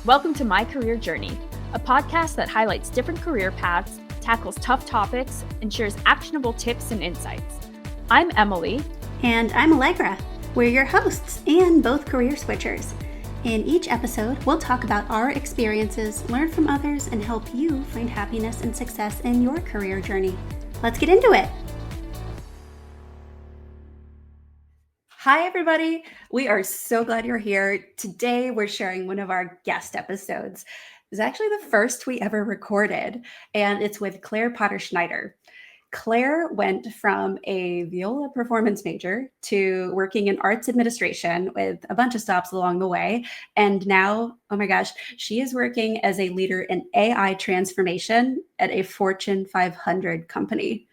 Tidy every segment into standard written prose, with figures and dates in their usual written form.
Welcome to My Career Journey, a podcast that highlights different career paths, tackles tough topics, and shares actionable tips and insights. I'm Emily. And I'm Allegra. We're your hosts and both career switchers. In each episode, we'll talk about our experiences, learn from others, and help you find happiness and success in your career journey. Let's get into it. Hi, everybody. We are so glad you're here. Today, we're sharing one of our guest episodes. It's actually the first we ever recorded, and it's with Claire Potter-Schneider. Claire went from a viola performance major to working in arts administration with a bunch of stops along the way. And now, oh my gosh, she is working as a leader in AI transformation at a Fortune 500 company.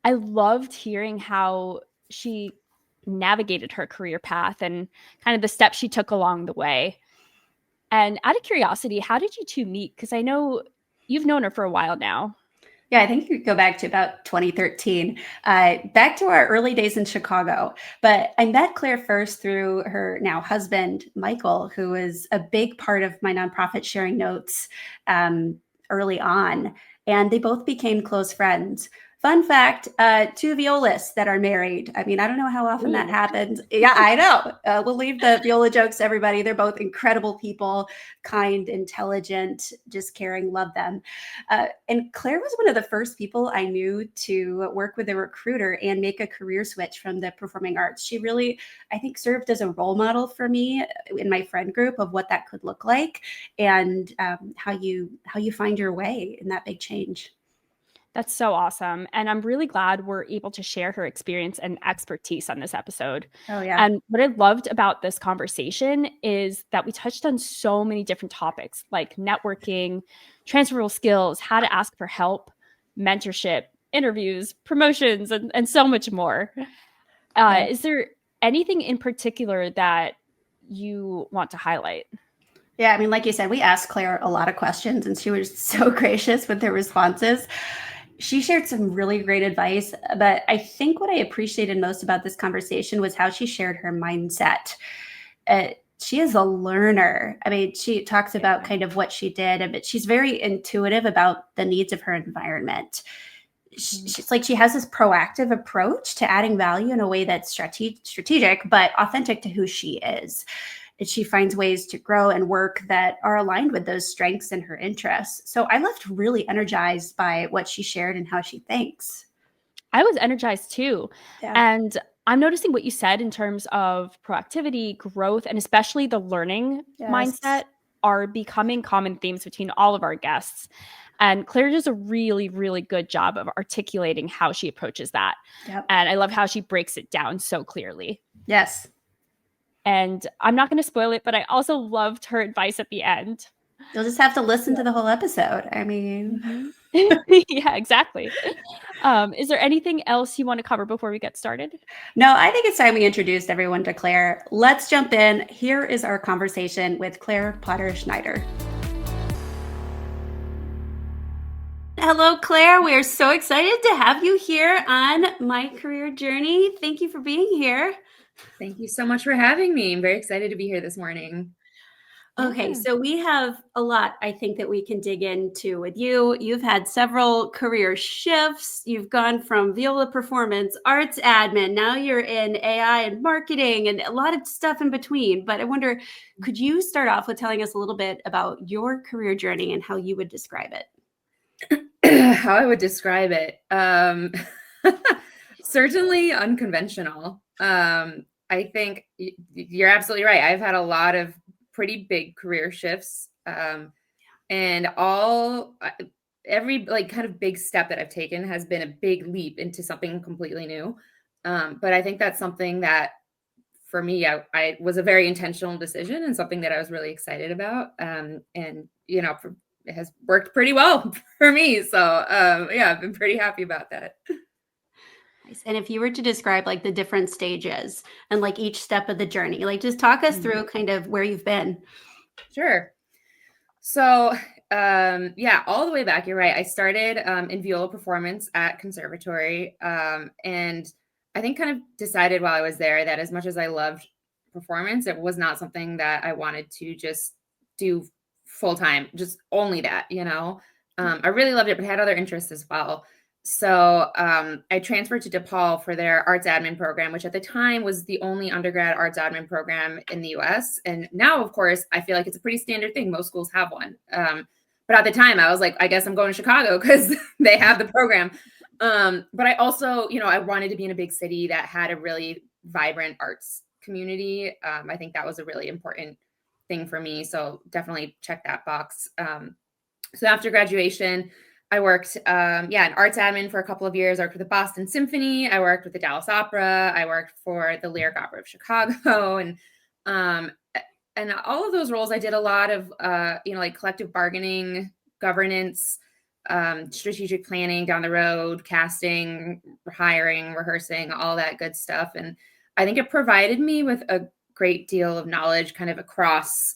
I loved hearing how she navigated her career path and kind of the steps she took along the way. And out of curiosity, how did you two meet? Because I know you've known her for a while now. Yeah, I think you could go back to about 2013, back to our early days in Chicago. But I met Claire first through her now husband, Michael, who was a big part of my nonprofit sharing notes early on. And they both became close friends. Fun fact, two violists that are married. I mean, I don't know how often that happens. Yeah, I know. We'll leave the viola jokes to everybody. They're both incredible people, kind, intelligent, just caring, love them. And Claire was one of the first people I knew to work with a recruiter and make a career switch from the performing arts. She really, I think, served as a role model for me in my friend group of what that could look like and how you find your way in that big change. That's so awesome. And I'm really glad we're able to share her experience and expertise on this episode. Oh, yeah. And what I loved about this conversation is that we touched on so many different topics like networking, transferable skills, how to ask for help, mentorship, interviews, promotions, and so much more. Is there anything in particular that you want to highlight? Yeah, I mean, like you said, we asked Claire a lot of questions and she was so gracious with her responses. She shared some really great advice, but I think what I appreciated most about this conversation was how she shared her mindset. She is a learner. I mean, she talks about kind of what she did, but she's very intuitive about the needs of her environment. She's like, she has this proactive approach to adding value in a way that's strategic, but authentic to who she is. She finds ways to grow and work that are aligned with those strengths and her interests. So I left really energized by what she shared and how she thinks. I was energized too. Yeah. And I'm noticing what you said in terms of proactivity, growth, and especially the learning mindset are becoming common themes between all of our guests. And Claire does a really, really good job of articulating how she approaches that. Yep. And I love how she breaks it down so clearly. Yes. And I'm not going to spoil it, but I also loved her advice at the end. You'll just have to listen to the whole episode. I mean, yeah, exactly. Is there anything else you want to cover before we get started? No, I think it's time we introduced everyone to Claire. Let's jump in. Here is our conversation with Claire Potter-Schneider. Hello, Claire. We are so excited to have you here on My Career Journey. Thank you for being here. Thank you so much for having me. I'm very excited to be here this morning. Okay, so we have a lot, I think, that we can dig into with you. You've had several career shifts. You've gone from viola performance, arts admin. Now you're in AI and marketing and a lot of stuff in between. But I wonder, could you start off with telling us a little bit about your career journey and how you would describe it? How I would describe it? Certainly unconventional. I think you're absolutely right. I've had a lot of pretty big career shifts, and every like kind of big step that I've taken has been a big leap into something completely new. But I think that's something that for me, I was a very intentional decision and something that I was really excited about. And, you know, it has worked pretty well for me. So yeah, I've been pretty happy about that. Nice. And if you were to describe like the different stages and like each step of the journey, like just talk us through kind of where you've been. Sure. So yeah, all the way back, you're right. I started in viola performance at conservatory. And I think kind of decided while I was there that as much as I loved performance, it was not something that I wanted to just do full time, just only that, you know. I really loved it, but had other interests as well. So I transferred to DePaul for their arts admin program, which at the time was the only undergrad arts admin program in the US. And now, of course, I feel like it's a pretty standard thing. Most schools have one. But at the time I was like, I guess I'm going to Chicago because they have the program. But I also, you know, I wanted to be in a big city that had a really vibrant arts community. I think that was a really important thing for me. So definitely check that box. So after graduation, I worked, in arts admin for a couple of years. I worked with the Boston Symphony. I worked with the Dallas Opera. I worked for the Lyric Opera of Chicago. And all of those roles, I did a lot of, like collective bargaining, governance, strategic planning down the road, casting, hiring, rehearsing, all that good stuff. And I think it provided me with a great deal of knowledge kind of across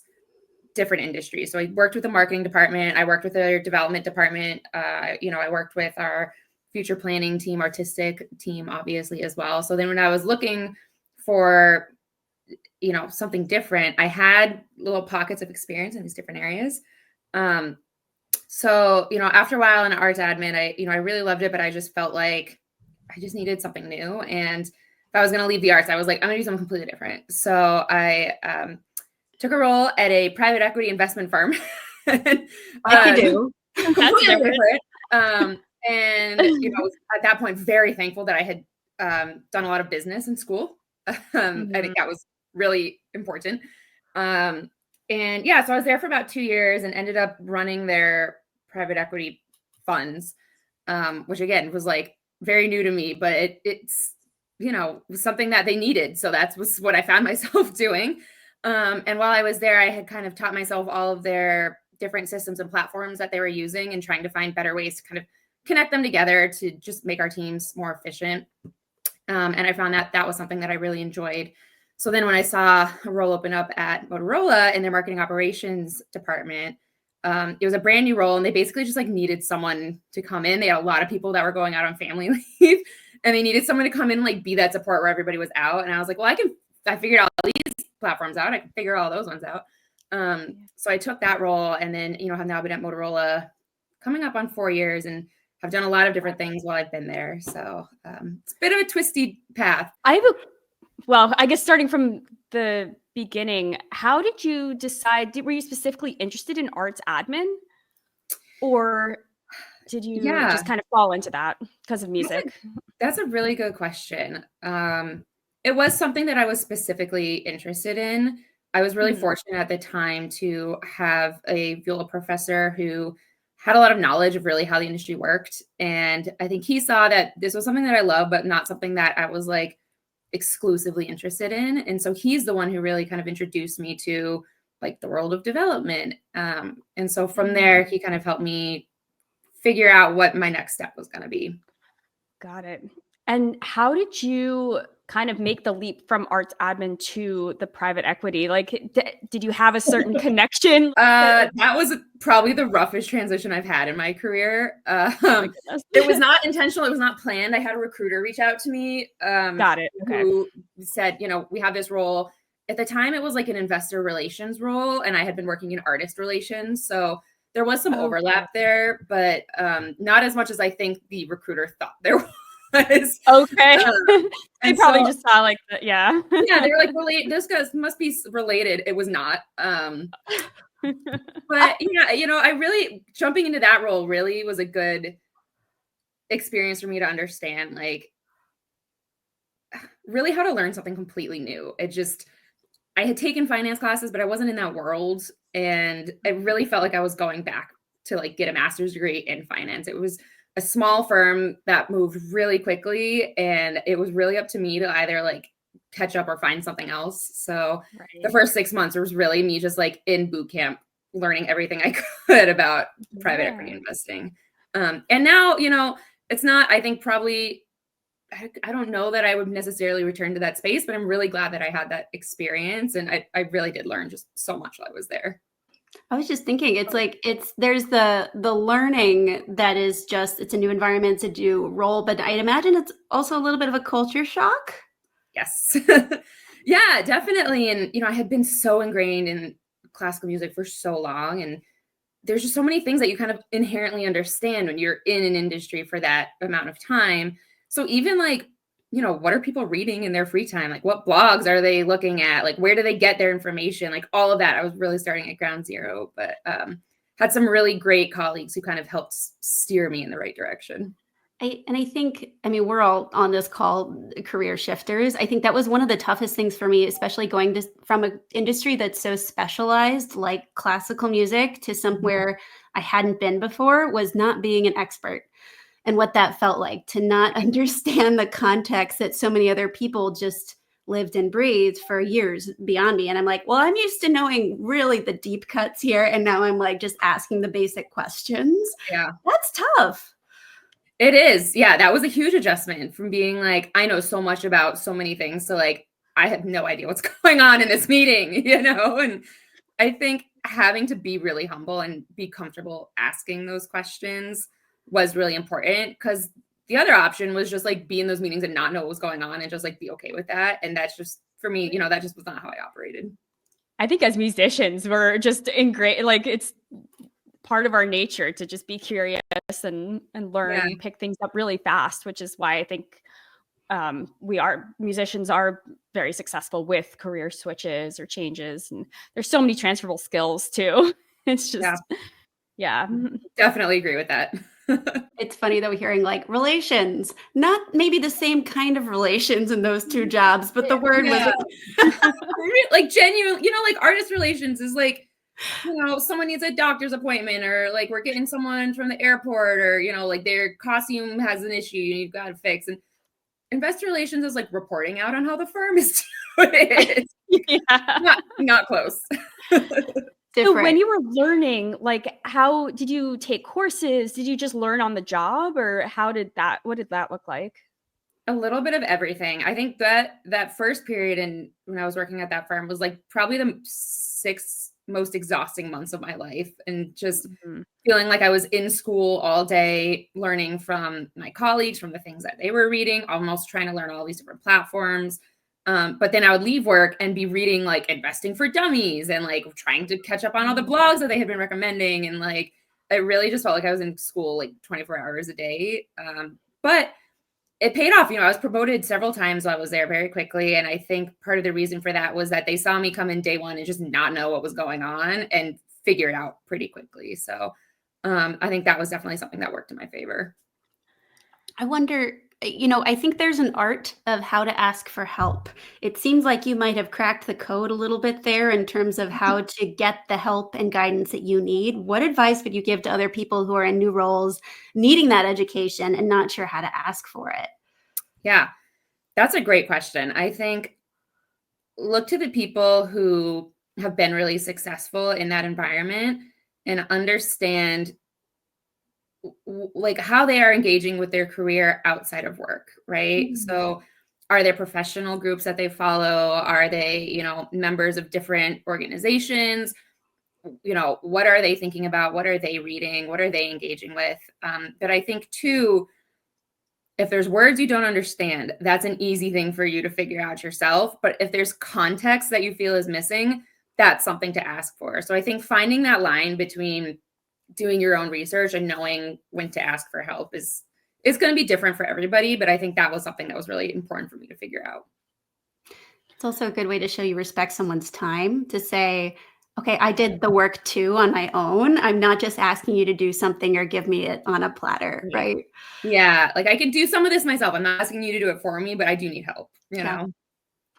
different industries. So I worked with the marketing department. I worked with their development department. I worked with our future planning team, artistic team, obviously, as well. So then when I was looking for, something different, I had little pockets of experience in these different areas. So, after a while in arts admin, I really loved it, but I just felt like I just needed something new. And if I was going to leave the arts, I was like, I'm going to do something completely different. So I took a role at a private equity investment firm. Like you do. Completely different. And was at that point very thankful that I had done a lot of business in school. I think that was really important. So I was there for about 2 years and ended up running their private equity funds, which again was like very new to me, but it's was something that they needed. So that was what I found myself doing. And while I was there, I had kind of taught myself all of their different systems and platforms that they were using and trying to find better ways to kind of connect them together to just make our teams more efficient. And I found that was something that I really enjoyed. So then when I saw a role open up at Motorola in their marketing operations department, it was a brand new role and they basically just like needed someone to come in. They had a lot of people that were going out on family leave and they needed someone to come in and like be that support where everybody was out. And I was like, well, I figured all these platforms out. I can figure all those ones out. So I took that role and then, have now been at Motorola coming up on 4 years and have done a lot of different things while I've been there. So it's a bit of a twisty path. I guess starting from the beginning, how did you decide, were you specifically interested in arts admin or did you just kind of fall into that because of music? That's a really good question. It was something that I was specifically interested in. I was really fortunate at the time to have a viola professor who had a lot of knowledge of really how the industry worked. And I think he saw that this was something that I love, but not something that I was like exclusively interested in. And so he's the one who really kind of introduced me to like the world of development. And so from there, he kind of helped me figure out what my next step was going to be. Got it. And how did you kind of make the leap from arts admin to the private equity? Like, did you have a certain connection? That was probably the roughest transition I've had in my career. It was not intentional. It was not planned. I had a recruiter reach out to me. Got it. Okay. Who said, we have this role. At the time, it was like an investor relations role, and I had been working in artist relations. So there was some overlap there, but not as much as I think the recruiter thought there was. Okay. They probably just saw like that. Yeah. Yeah. They were like, this guy must be related. It was not. But I really jumping into that role really was a good experience for me to understand like really how to learn something completely new. I had taken finance classes, but I wasn't in that world. And I really felt like I was going back to like get a master's degree in finance. It was a small firm that moved really quickly, and it was really up to me to either like catch up or find something else. So the first 6 months was really me just like in boot camp, learning everything I could about private equity investing. And now, it's not, I think probably, I don't know that I would necessarily return to that space, but I'm really glad that I had that experience. And I really did learn just so much while I was there. I was just thinking, there's the learning that is just, it's a new environment, it's a new role, but I'd imagine it's also a little bit of a culture shock. Yes. Yeah, definitely. And, I had been so ingrained in classical music for so long, and there's just so many things that you kind of inherently understand when you're in an industry for that amount of time. So even like, what are people reading in their free time? Like, what blogs are they looking at? Like, where do they get their information? Like, all of that. I was really starting at ground zero, but had some really great colleagues who kind of helped steer me in the right direction. I think, we're all on this call career shifters. I think that was one of the toughest things for me, especially going from an industry that's so specialized, like classical music, to somewhere I hadn't been before, was not being an expert. And what that felt like to not understand the context that so many other people just lived and breathed for years beyond me. And I'm like, well, I'm used to knowing really the deep cuts here. And now I'm like just asking the basic questions. Yeah. That's tough. It is. Yeah. That was a huge adjustment from being like, I know so much about so many things. So like, I have no idea what's going on in this meeting, and I think having to be really humble and be comfortable asking those questions was really important, because the other option was just like be in those meetings and not know what was going on and just like be okay with that. And that's just, for me, that just was not how I operated. I think as musicians, we're just ingrained, like it's part of our nature to just be curious and learn and pick things up really fast, which is why I think musicians are very successful with career switches or changes. And there's so many transferable skills too. It's just, yeah. Definitely agree with that. It's funny though, hearing like relations, not maybe the same kind of relations in those two jobs, but the word was like genuine, like artist relations is like, someone needs a doctor's appointment, or like we're getting someone from the airport, or, like their costume has an issue and you've got to fix. And investor relations is like reporting out on how the firm is doing. Not close. So when you were learning, like, how did you take courses? Did you just learn on the job, or what did that look like? A little bit of everything. I think that first period when I was working at that firm was like probably the 6 most exhausting months of my life, and just feeling like I was in school all day, learning from my colleagues, from the things that they were reading, almost trying to learn all these different platforms. But then I would leave work and be reading like Investing for Dummies and like trying to catch up on all the blogs that they had been recommending. And like, it really just felt like I was in school like 24 hours a day. But it paid off. I was promoted several times while I was there very quickly. And I think part of the reason for that was that they saw me come in day one and just not know what was going on and figure it out pretty quickly. So I think that was definitely something that worked in my favor. I wonder, I think there's an art of how to ask for help. It seems like you might have cracked the code a little bit there in terms of how to get the help and guidance that you need. What advice would you give to other people who are in new roles, needing that education and not sure how to ask for it? Yeah, that's a great question. I think look to the people who have been really successful in that environment and understand like how they are engaging with their career outside of work, right? So are there professional groups that they follow? Are they, members of different organizations? What are they thinking about? What are they reading? What are they engaging with? But I think too, if there's words you don't understand, that's an easy thing for you to figure out yourself. But if there's context that you feel is missing, that's something to ask for. So I think finding that line between doing your own research and knowing when to ask for help is going to be different for everybody. But I think that was something that was really important for me to figure out. It's also a good way to show you respect someone's time, to say, okay, I did the work too on my own. I'm not just asking you to do something or give me it on a platter, right? Yeah. Like I can do some of this myself. I'm not asking you to do it for me, but I do need help, know?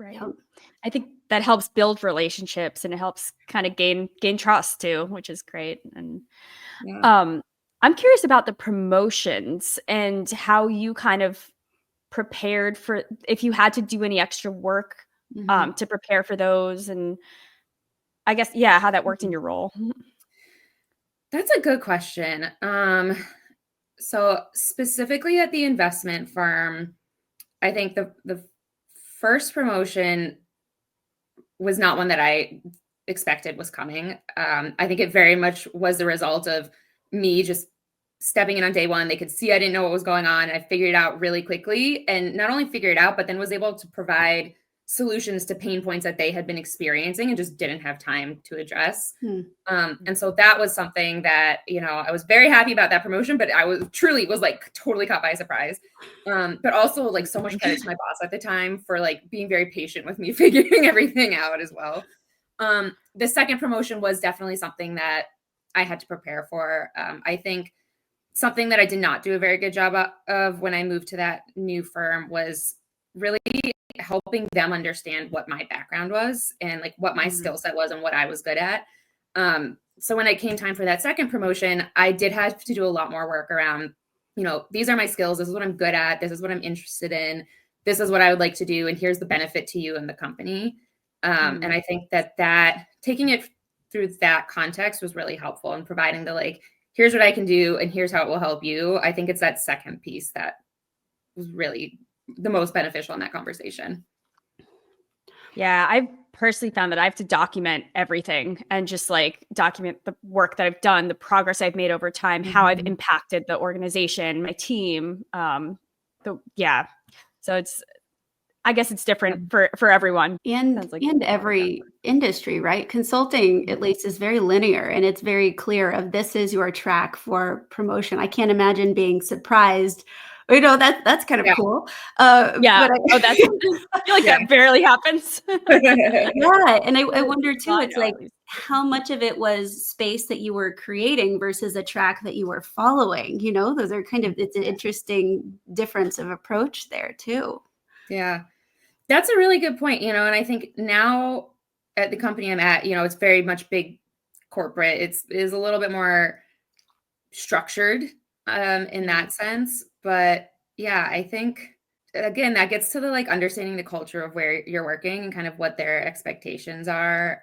Right. I think that helps build relationships, and it helps kind of gain trust too, which is great. And I'm curious about the promotions and how you kind of prepared for, if you had to do any extra work to prepare for those, and I guess, how that worked in your role. That's a good question. So specifically at the investment firm, I think the first promotion was not one that I expected was coming. I think it very much was the result of me just stepping in on day one. They could see I didn't know what was going on. I figured it out really quickly, and not only figured it out, but then was able to provide solutions to pain points that they had been experiencing and just didn't have time to address. Hmm. And so that was something that, I was very happy about that promotion, but I was like totally caught by surprise. But also like so much credit to my boss at the time for like being very patient with me figuring everything out as well. The second promotion was definitely something that I had to prepare for. I think something that I did not do a very good job of when I moved to that new firm was really helping them understand what my background was and like what my skill set was and what I was good at. So when it came time for that second promotion, I did have to do a lot more work around, these are my skills. This is what I'm good at. This is what I'm interested in. This is what I would like to do. And here's the benefit to you and the company. And I think that taking it through that context was really helpful in providing the like, here's what I can do and here's how it will help you. I think it's that second piece that was really the most beneficial in that conversation. Yeah, I've personally found that I have to document everything and just like document the work that I've done, the progress I've made over time, how I've impacted the organization, my team. So I guess it's different for everyone. And every industry, right? Consulting, at least, is very linear and it's very clear of this is your track for promotion. I can't imagine being surprised. That's kind of cool. But I feel like that barely happens. Yeah. And I wonder too, it's like how much of it was space that you were creating versus a track that you were following. Those are it's an interesting difference of approach there too. Yeah. That's a really good point, and I think now at the company I'm at, it's very much big corporate. It is a little bit more structured in that sense. But yeah, I think, again, that gets to the like understanding the culture of where you're working and kind of what their expectations are.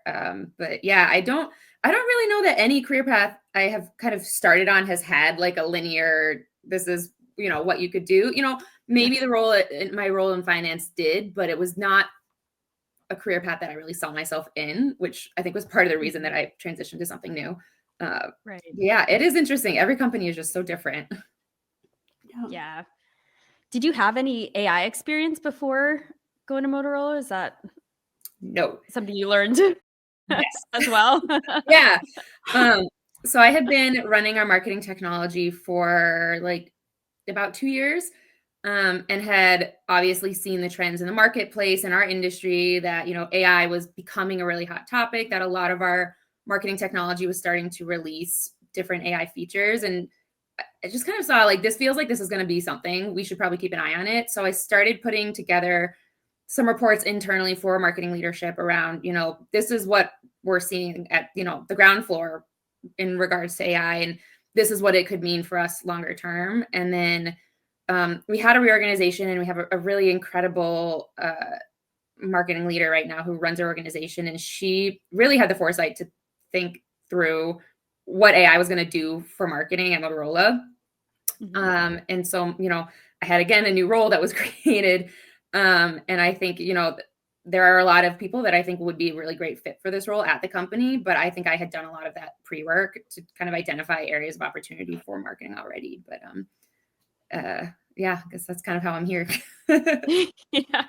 But yeah, I don't really know that any career path I have kind of started on has had like a linear, this is, what you could do. Maybe my role in finance did, but it was not a career path that I really saw myself in, which I think was part of the reason that I transitioned to something new. Right. Yeah, it is interesting. Every company is just so different. Yeah. Did you have any AI experience before going to Motorola? Is that something you learned as well? Yeah. So I had been running our marketing technology for like about 2 years. And had obviously seen the trends in the marketplace and our industry that, AI was becoming a really hot topic, that a lot of our marketing technology was starting to release different AI features. And I just kind of saw like, this feels like this is going to be something. We should probably keep an eye on it. So I started putting together some reports internally for marketing leadership around, this is what we're seeing at, the ground floor in regards to AI. And this is what it could mean for us longer term. And then we had a reorganization and we have a really incredible marketing leader right now who runs our organization. And she really had the foresight to think through what AI was going to do for marketing at Motorola. And so, I had, again, a new role that was created. And I think, there are a lot of people that I think would be a really great fit for this role at the company. But I think I had done a lot of that pre-work to kind of identify areas of opportunity for marketing already. But yeah, I guess that's kind of how I'm here. Yeah.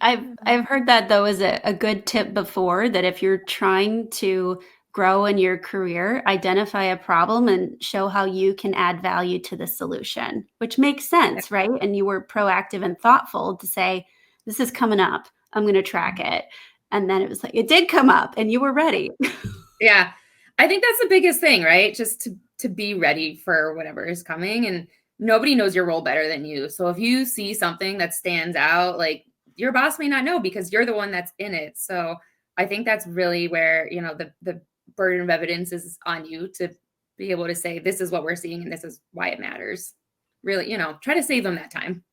I've heard that though is a good tip before, that if you're trying to grow in your career, identify a problem and show how you can add value to the solution, which makes sense, right? And you were proactive and thoughtful to say, this is coming up, I'm going to track it. And then it was like, it did come up and you were ready. Yeah. I think that's the biggest thing, right? Just to be ready for whatever is coming. And nobody knows your role better than you. So if you see something that stands out, like your boss may not know because you're the one that's in it. So I think that's really where, the burden of evidence is on you to be able to say, this is what we're seeing and this is why it matters. Really, try to save them that time.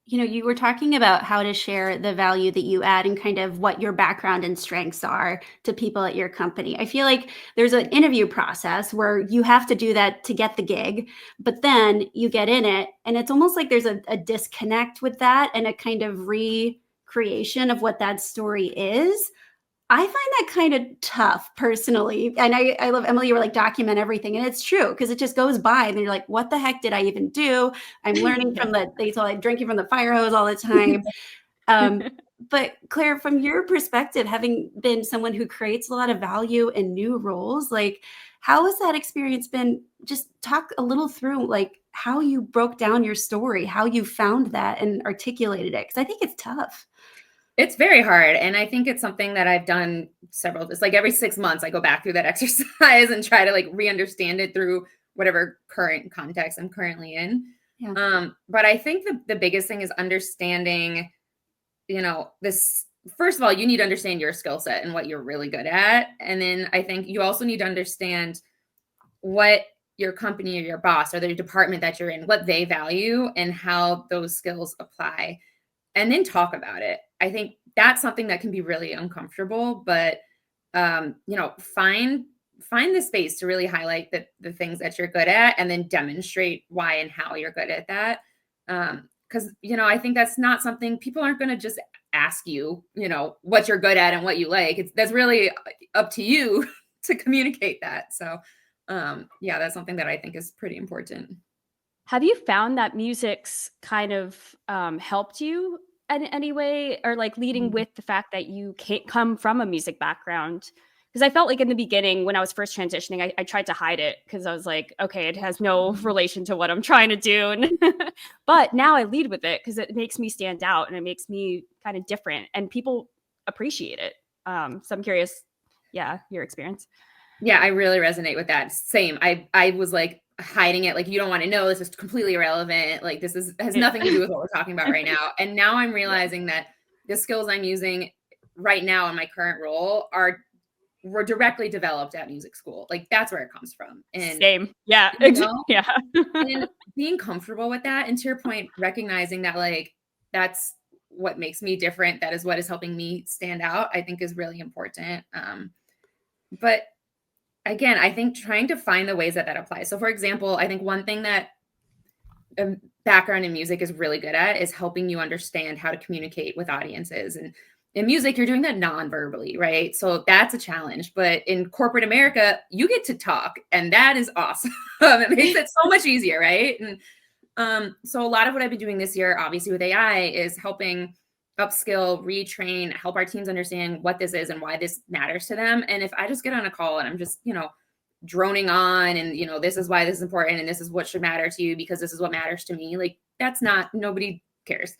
You were talking about how to share the value that you add and kind of what your background and strengths are to people at your company. I feel like there's an interview process where you have to do that to get the gig, but then you get in it and it's almost like there's a disconnect with that and a kind of recreation of what that story is. I find that kind of tough personally. And I love, Emily, you were like, document everything. And it's true, because it just goes by and you're like, what the heck did I even do? I'm learning from they tell like drinking from the fire hose all the time. But Claire, from your perspective, having been someone who creates a lot of value in new roles, like how has that experience been? Just talk a little through like how you broke down your story, how you found that and articulated it. Cause I think it's tough. It's very hard. And I think it's something that I've done it's like every 6 months, I go back through that exercise and try to like re-understand it through whatever current context I'm currently in. Yeah. But I think the biggest thing is understanding, this, first of all, you need to understand your skill set and what you're really good at. And then I think you also need to understand what your company or your boss or the department that you're in, what they value and how those skills apply, and then talk about it. I think that's something that can be really uncomfortable, but find the space to really highlight the things that you're good at and then demonstrate why and how you're good at that. Because, I think that's not something people aren't going to just ask you, what you're good at and what you like. That's really up to you to communicate that. So, that's something that I think is pretty important. Have you found that music's kind of helped you in any way, or like leading with the fact that you can't come from a music background? Because I felt like in the beginning when I was first transitioning, I tried to hide it because I was like, okay, it has no relation to what I'm trying to do. But now I lead with it because it makes me stand out and it makes me kind of different and people appreciate it. So I'm curious, your experience. Yeah, I really resonate with that. Same. I was like hiding it. Like, you don't want to know. This is completely irrelevant. Like, has nothing to do with what we're talking about right now. And now I'm realizing that the skills I'm using right now in my current role were directly developed at music school. Like, that's where it comes from. And same. Yeah. Yeah. And being comfortable with that. And to your point, recognizing that like, that's what makes me different. That is what is helping me stand out, I think is really important. But again, I think trying to find the ways that applies. So for example, I think one thing that a background in music is really good at is helping you understand how to communicate with audiences. And in music, you're doing that non-verbally, right? So that's a challenge. But in corporate America, you get to talk, and that is awesome. It makes it so much easier, right? And so a lot of what I've been doing this year, obviously with AI, is helping upskill, retrain, help our teams understand what this is and why this matters to them. And if I just get on a call and I'm just, droning on and, this is why this is important and this is what should matter to you because this is what matters to me, like nobody cares.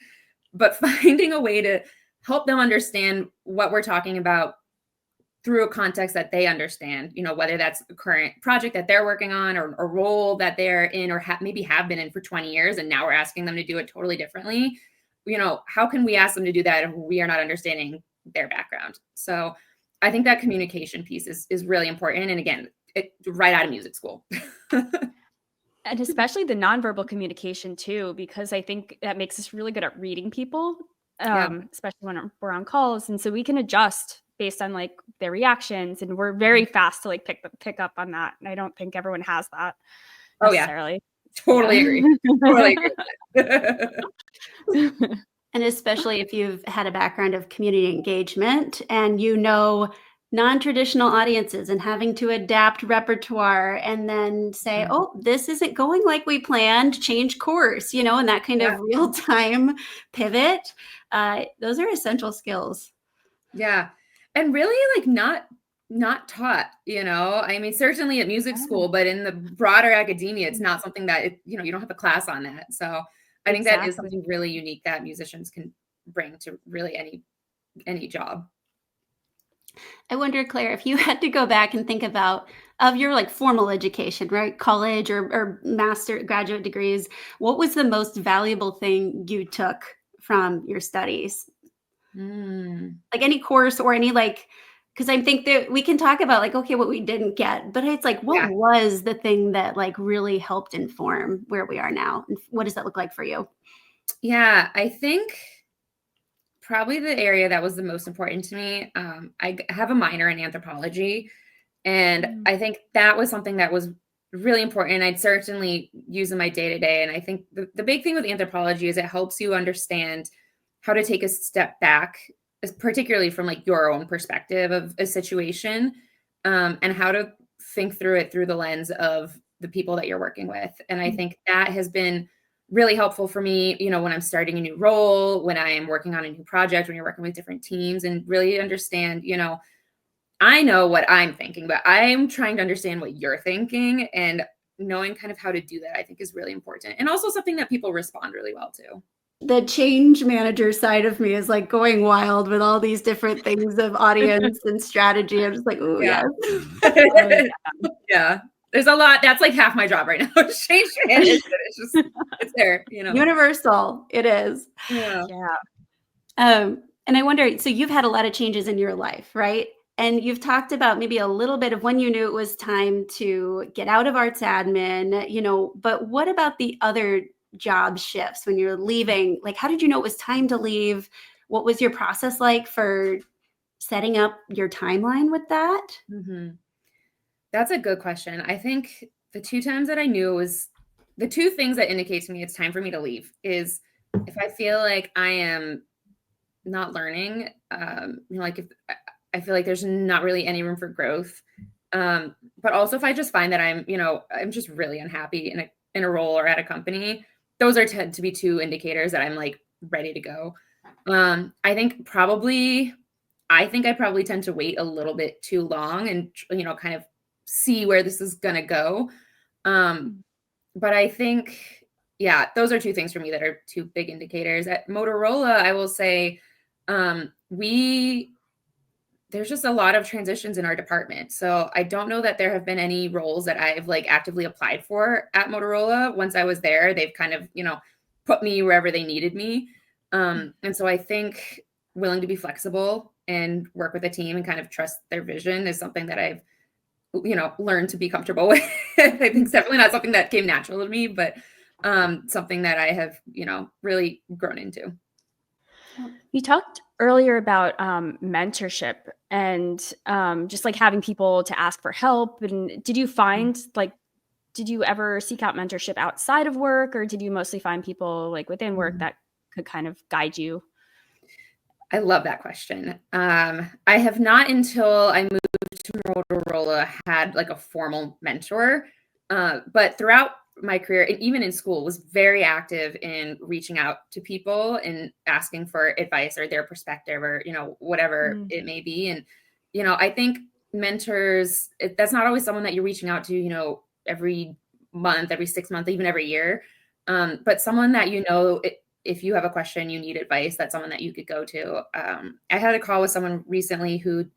But finding a way to help them understand what we're talking about through a context that they understand, whether that's a current project that they're working on or a role that they're in or maybe have been in for 20 years. And now we're asking them to do it totally differently. How can we ask them to do that if we are not understanding their background? So I think that communication piece is really important. And again, right out of music school. And especially the nonverbal communication too, because I think that makes us really good at reading people, especially when we're on calls. And so we can adjust based on like their reactions, and we're very fast to like pick up on that. And I don't think everyone has that necessarily. Totally agree. Totally agree. And especially if you've had a background of community engagement and non-traditional audiences and having to adapt repertoire and then say, oh, this isn't going like we planned, change course, and that kind of real-time pivot. Those are essential skills. Yeah. And really like not taught, I mean, certainly at music school, but in the broader academia, it's not something that, you don't have a class on that. So I think that is something really unique that musicians can bring to really any job. I wonder, Claire, if you had to go back and think of your like formal education, right? College or master graduate degrees, what was the most valuable thing you took from your studies? Like any course or any because I think that we can talk about like, okay, what we didn't get, but it's like, what was the thing that like really helped inform where we are now? And what does that look like for you? Yeah, I think probably the area that was the most important to me. I have a minor in anthropology, and I think that was something that was really important. I'd certainly use in my day-to-day. And I think the big thing with anthropology is it helps you understand how to take a step back, and then look at particularly from like your own perspective of a situation, and how to think through it through the lens of the people that you're working with. And I think that has been really helpful for me, when I'm starting a new role, when I am working on a new project, when you're working with different teams, and really understand, I know what I'm thinking, but I'm trying to understand what you're thinking, and knowing kind of how to do that, I think is really important. And also something that people respond really well to. The change manager side of me is like going wild with all these different things of audience and strategy. I'm just like, oh, Yeah. yes. Yeah. There's a lot. That's like half my job right now. Change management. It's there, Universal. It is. Yeah. And I wonder, so you've had a lot of changes in your life, right? And you've talked about maybe a little bit of when you knew it was time to get out of arts admin, but what about the other job shifts when you're leaving? Like, how did you know it was time to leave? What was your process like for setting up your timeline with that? Mm-hmm. That's a good question. I think the two times that I knew was the two things that indicate to me it's time for me to leave is if I feel like I am not learning, like if I feel like there's not really any room for growth. But also if I just find that I'm just really unhappy in a role or at a company, those are tend to be two indicators that I'm like ready to go. I think I probably tend to wait a little bit too long and, kind of see where this is going to go. But I think, yeah, those are two things for me that are two big indicators. At Motorola, I will say, there's just a lot of transitions in our department. So I don't know that there have been any roles that I've like actively applied for at Motorola. Once I was there, they've kind of, put me wherever they needed me. And so I think willing to be flexible and work with a team and kind of trust their vision is something that I've, learned to be comfortable with. I think it's definitely not something that came natural to me, but something that I have, really grown into. You talked earlier about mentorship and just like having people to ask for help. And did you find did you ever seek out mentorship outside of work, or did you mostly find people like within work that could kind of guide you? I love that question. I have not until I moved to Motorola had like a formal mentor, but throughout my career, and even in school, was very active in reaching out to people and asking for advice or their perspective or, whatever it may be. And, I think mentors, that's not always someone that you're reaching out to, every month, every 6 months, even every year. But someone that, if you have a question, you need advice, that's someone that you could go to. I had a call with someone recently who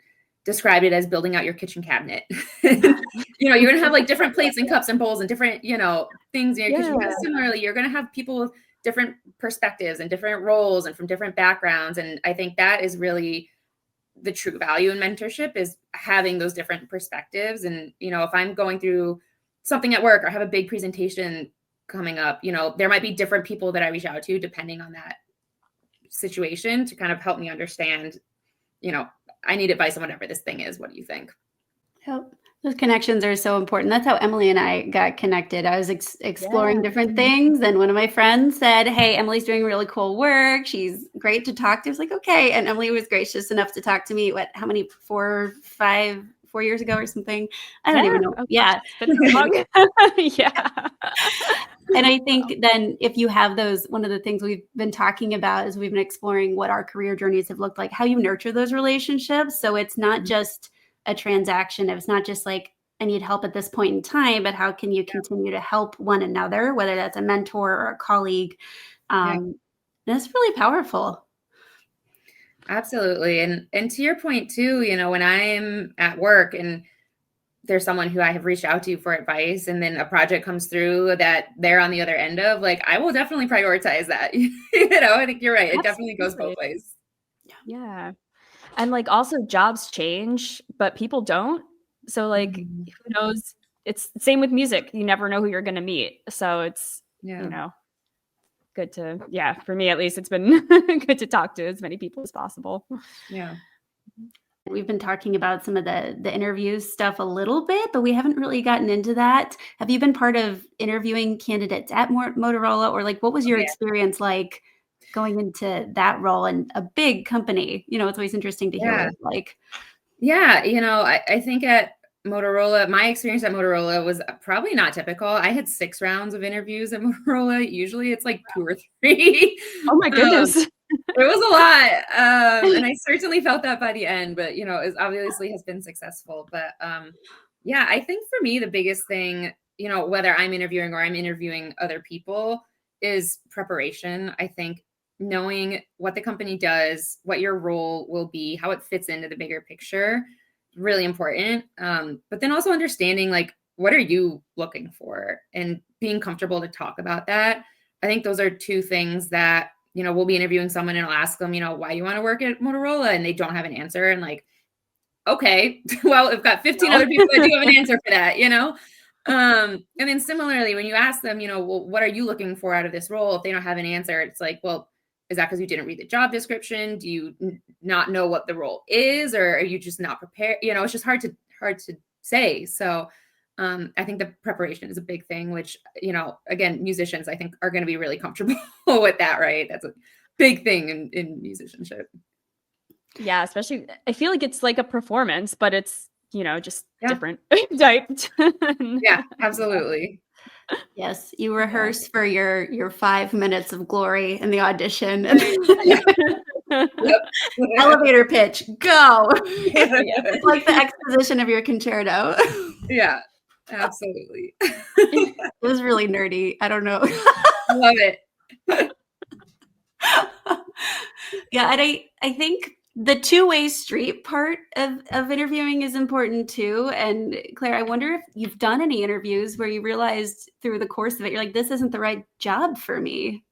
described it as building out your kitchen cabinet. You're going to have like different plates and cups and bowls and different, things in your kitchen. Because similarly, you're going to have people with different perspectives and different roles and from different backgrounds. And I think that is really the true value in mentorship, is having those different perspectives. And, if I'm going through something at work or have a big presentation coming up, there might be different people that I reach out to depending on that situation to kind of help me understand, I need advice on whatever this thing is. What do you think? Yep. Those connections are so important. That's how Emily and I got connected. I was exploring different things. And one of my friends said, hey, Emily's doing really cool work. She's great to talk to. I was like, okay. And Emily was gracious enough to talk to me, 4 years ago or something. I don't even know. Okay. Yeah. Yeah. And I think then if you have those, one of the things we've been talking about is we've been exploring what our career journeys have looked like, how you nurture those relationships. So it's not just a transaction. It's not just like, I need help at this point in time, but how can you continue to help one another, whether that's a mentor or a colleague? That's really powerful. Absolutely. And to your point too, when I'm at work and there's someone who I have reached out to for advice, and then a project comes through that they're on the other end of, like, I will definitely prioritize that. I think you're right. It definitely goes both ways. Yeah. And like also jobs change, but people don't. So like, who knows? It's the same with music. You never know who you're going to meet. So it's, good to, for me at least, it's been good to talk to as many people as possible. Yeah. We've been talking about some of the interview stuff a little bit, but we haven't really gotten into that. Have you been part of interviewing candidates at Motorola, or like what was your experience like going into that role in a big company? You know, it's always interesting to hear what it's like. Yeah, I think at Motorola, my experience at Motorola was probably not typical. I had 6 rounds of interviews at Motorola. Usually it's like 2 or 3. Oh my goodness. It was a lot. And I certainly felt that by the end, but it obviously has been successful. But yeah, I think for me, the biggest thing, whether I'm interviewing or I'm interviewing other people, is preparation. I think knowing what the company does, what your role will be, how it fits into the bigger picture, really important. But then also understanding, like, what are you looking for, and being comfortable to talk about that. I think those are 2 things that, we'll be interviewing someone and I'll ask them, why you want to work at Motorola, and they don't have an answer. And like, okay, well, I've got 15 other people that do have an answer for that, and then similarly, when you ask them, well, what are you looking for out of this role? If they don't have an answer, it's like, well, is that because you didn't read the job description? Do you not know what the role is, or are you just not prepared? It's just hard to say. So I think the preparation is a big thing, which, again, musicians, I think, are going to be really comfortable with that, right? That's a big thing in musicianship. Yeah, especially, I feel like it's like a performance, but it's, just different typed. Yeah, absolutely. Yes, you rehearse for your 5 minutes of glory in the audition. Elevator pitch, go. It's like the exposition of your concerto. Yeah, absolutely. It was really nerdy. I don't know. Love it. Yeah, and I think the two-way street part of interviewing is important too. And Claire, I wonder if you've done any interviews where you realized through the course of it, you're like, this isn't the right job for me,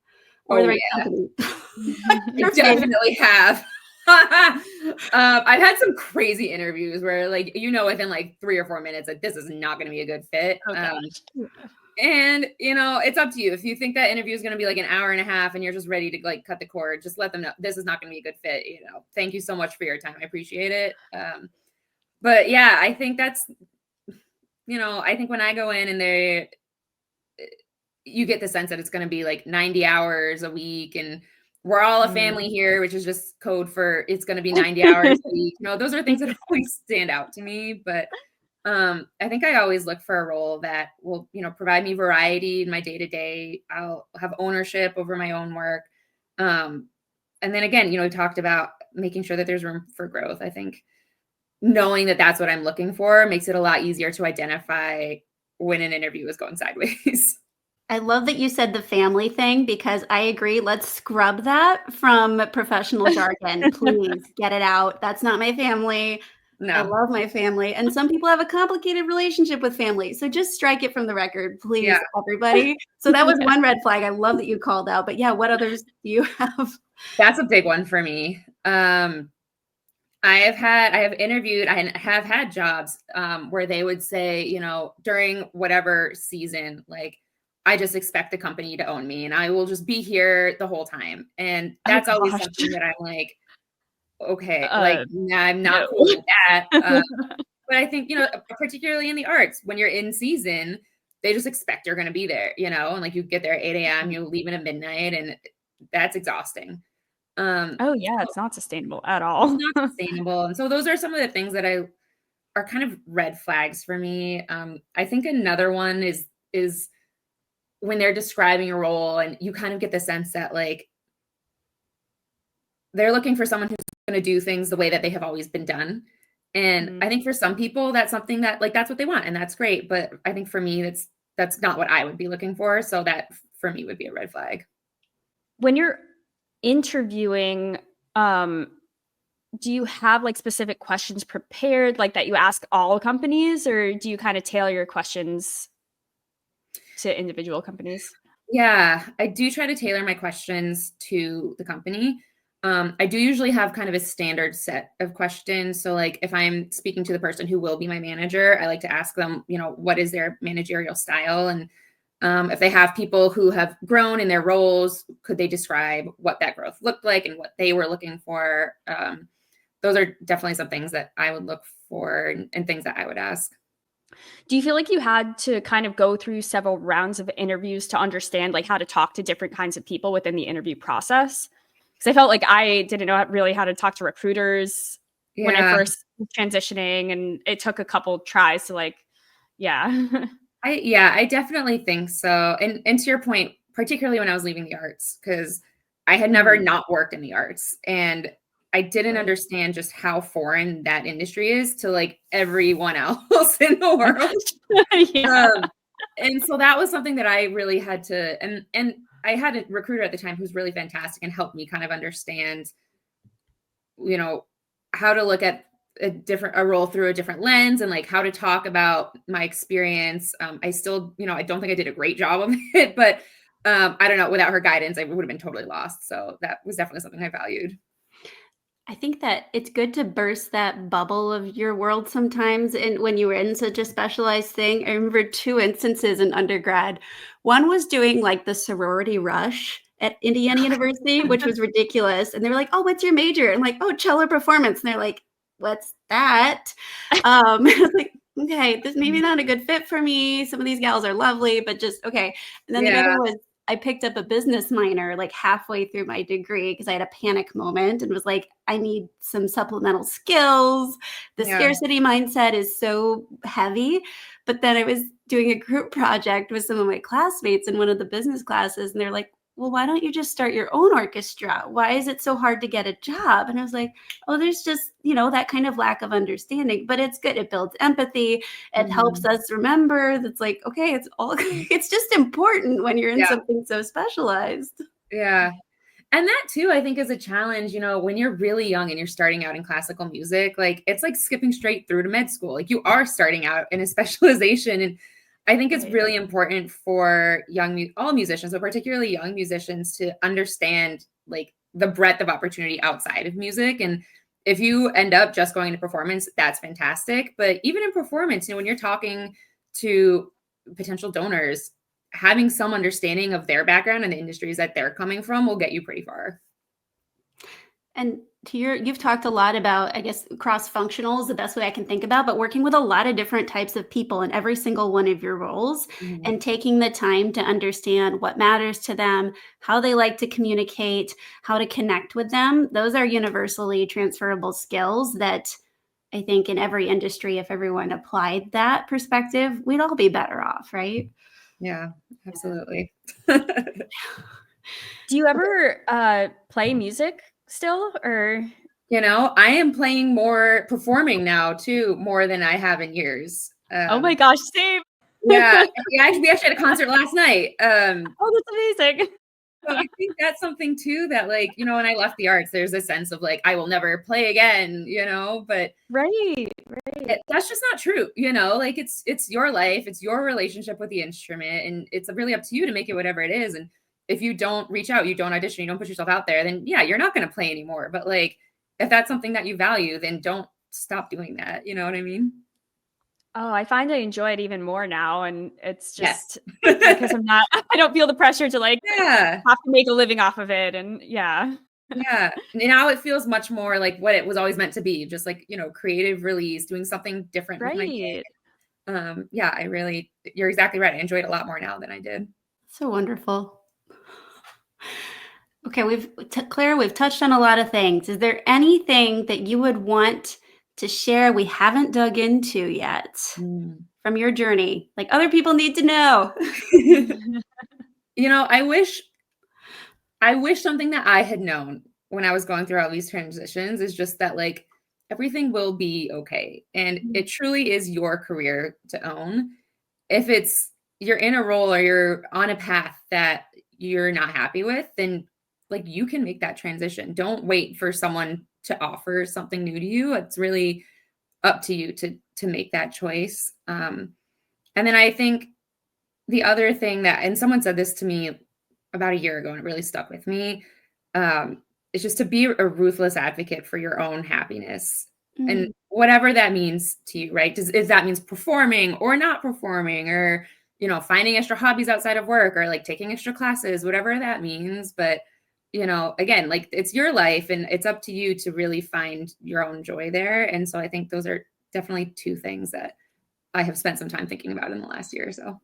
or the right company. I definitely have. I've had some crazy interviews where, like, within like 3 or 4 minutes, like, this is not going to be a good fit. And it's up to you. If you think that interview is going to be like an hour and a half and you're just ready to like cut the cord, just let them know this is not going to be a good fit. Thank you so much for your time. I appreciate it. But yeah, I think that's, I think when I go in and you get the sense that it's going to be like 90 hours a week, and we're all a family here, which is just code for it's going to be 90 hours a week. Those are things that always stand out to me. But I think I always look for a role that will, provide me variety in my day-to-day. I'll have ownership over my own work. And then again, we talked about making sure that there's room for growth. I think knowing that that's what I'm looking for makes it a lot easier to identify when an interview is going sideways. I love that you said the family thing, because I agree. Let's scrub that from professional jargon. Please get it out. That's not my family. No. I love my family. And some people have a complicated relationship with family. So just strike it from the record, please, everybody. So that was one red flag. I love that you called out. But yeah, what others do you have? That's a big one for me. I have had jobs where they would say, during whatever season, like, I just expect the company to own me and I will just be here the whole time. And that's always something that I'm like, okay, I'm not cool with that. But I think, particularly in the arts, when you're in season, they just expect you're going to be there, and like you get there at 8 a.m., you leave at midnight, and that's exhausting. It's not sustainable at all. It's not sustainable. And so those are some of the things that are kind of red flags for me. I think another one is when they're describing a role and you kind of get the sense that, like, they're looking for someone who's going to do things the way that they have always been done. And I think for some people, that's something that, like, that's what they want, and that's great. But I think for me, that's not what I would be looking for. So that for me would be a red flag. When you're interviewing, do you have like specific questions prepared, like that you ask all companies, or do you kind of tailor your questions to individual companies? Yeah, I do try to tailor my questions to the company. I do usually have kind of a standard set of questions. So like if I'm speaking to the person who will be my manager, I like to ask them, what is their managerial style? And if they have people who have grown in their roles, could they describe what that growth looked like and what they were looking for? Those are definitely some things that I would look for and things that I would ask. Do you feel like you had to kind of go through several rounds of interviews to understand like how to talk to different kinds of people within the interview process? because I felt like I didn't know really how to talk to recruiters when I first was transitioning, and it took a couple tries to like, yeah. I definitely think so. And to your point, particularly when I was leaving the arts, because I had never not worked in the arts, and I didn't understand just how foreign that industry is to like everyone else in the world. Yeah. And so that was something that I really had to, and I had a recruiter at the time who's really fantastic and helped me kind of understand, you know, how to look at a role through a different lens and like how to talk about my experience. I still, I don't think I did a great job of it, but I don't know, without her guidance, I would have been totally lost. So that was definitely something I valued. I think that it's good to burst that bubble of your world sometimes. And when you were in such a specialized thing, I remember 2 instances in undergrad. One was doing like the sorority rush at Indiana University, which was ridiculous. And they were like, "Oh, what's your major?" And I'm like, "Oh, cello performance." And they're like, "What's that?" I was like, "Okay, this maybe not a good fit for me. Some of these gals are lovely, but just okay." And then the other was I picked up a business minor like halfway through my degree because I had a panic moment and was like, I need some supplemental skills. The scarcity mindset is so heavy. But then I was doing a group project with some of my classmates in one of the business classes, and they're like, well, why don't you just start your own orchestra? Why is it so hard to get a job? And I was like, oh, there's just, that kind of lack of understanding, but it's good. It builds empathy. It helps us remember that's like, okay, it's just important when you're in something so specialized. Yeah. And that too, I think is a challenge, when you're really young and you're starting out in classical music, like it's like skipping straight through to med school. Like you are starting out in a specialization. And I think it's really important for all musicians, but particularly young musicians, to understand like the breadth of opportunity outside of music. And if you end up just going to performance, that's fantastic. But even in performance, when you're talking to potential donors, having some understanding of their background and the industries that they're coming from will get you pretty far. And you've talked a lot about, I guess, cross-functional is the best way I can think about, but working with a lot of different types of people in every single one of your roles and taking the time to understand what matters to them, how they like to communicate, how to connect with them. Those are universally transferable skills that I think in every industry, if everyone applied that perspective, we'd all be better off, right? Yeah, absolutely. Do you ever play music still, or? I am playing more, performing now too, more than I have in years. Oh my gosh, same. We actually had a concert last night. Oh, that's amazing. So I think that's something too that like, when I left the arts, there's a sense of like, I will never play again, but right. that's just not true. Like it's your life, it's your relationship with the instrument, and it's really up to you to make it whatever it is. And if you don't reach out, you don't audition, you don't put yourself out there, then you're not going to play anymore. But like, if that's something that you value, then don't stop doing that. You know what I mean? Oh, I find I enjoy it even more now. And it's just because I don't feel the pressure to like have to make a living off of it. And Yeah. Now it feels much more like what it was always meant to be. Just like, creative release, doing something different. Right. With my you're exactly right. I enjoy it a lot more now than I did. So wonderful. Okay. Claire, we've touched on a lot of things. Is there anything that you would want to share we haven't dug into yet from your journey? Like other people need to know. I wish something that I had known when I was going through all these transitions is just that like everything will be okay. And it truly is your career to own. If you're in a role or you're on a path that you're not happy with, then like you can make that transition. Don't wait for someone to offer something new to you. It's really up to you to make that choice. And then I think the other thing and someone said this to me about a year ago and it really stuck with me, is just to be a ruthless advocate for your own happiness and whatever that means to you, right? If that means performing or not performing or, finding extra hobbies outside of work or like taking extra classes, whatever that means. But, again, like it's your life and it's up to you to really find your own joy there. And so I think those are definitely 2 things that I have spent some time thinking about in the last year or so.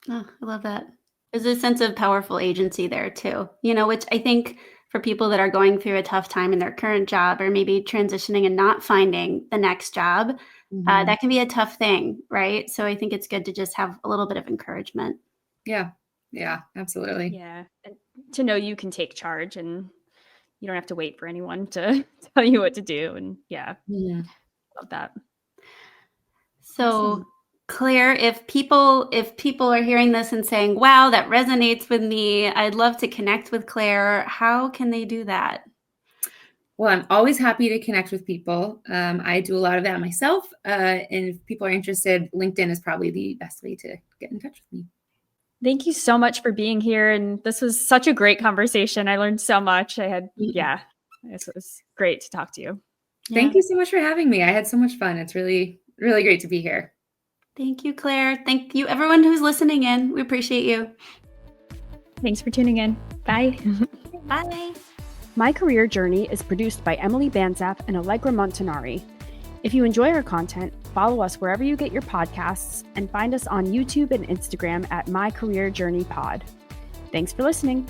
Oh, I love that. There's a sense of powerful agency there too, which I think for people that are going through a tough time in their current job, or maybe transitioning and not finding the next job. That can be a tough thing, right? So I think it's good to just have a little bit of encouragement. Yeah, absolutely. Yeah. And to know you can take charge and you don't have to wait for anyone to tell you what to do. And love that. So Awesome. Claire, if people are hearing this and saying, wow, that resonates with me, I'd love to connect with Claire, how can they do that? Well, I'm always happy to connect with people. I do a lot of that myself. And if people are interested, LinkedIn is probably the best way to get in touch with me. Thank you so much for being here. And this was such a great conversation. I learned so much. It was great to talk to you. Thank you so much for having me. I had so much fun. It's really, really great to be here. Thank you, Claire. Thank you, everyone who's listening in. We appreciate you. Thanks for tuning in. Bye. Bye. My Career Journey is produced by Emily Banzap and Allegra Montanari. If you enjoy our content, follow us wherever you get your podcasts and find us on YouTube and Instagram at My Career Journey Pod. Thanks for listening.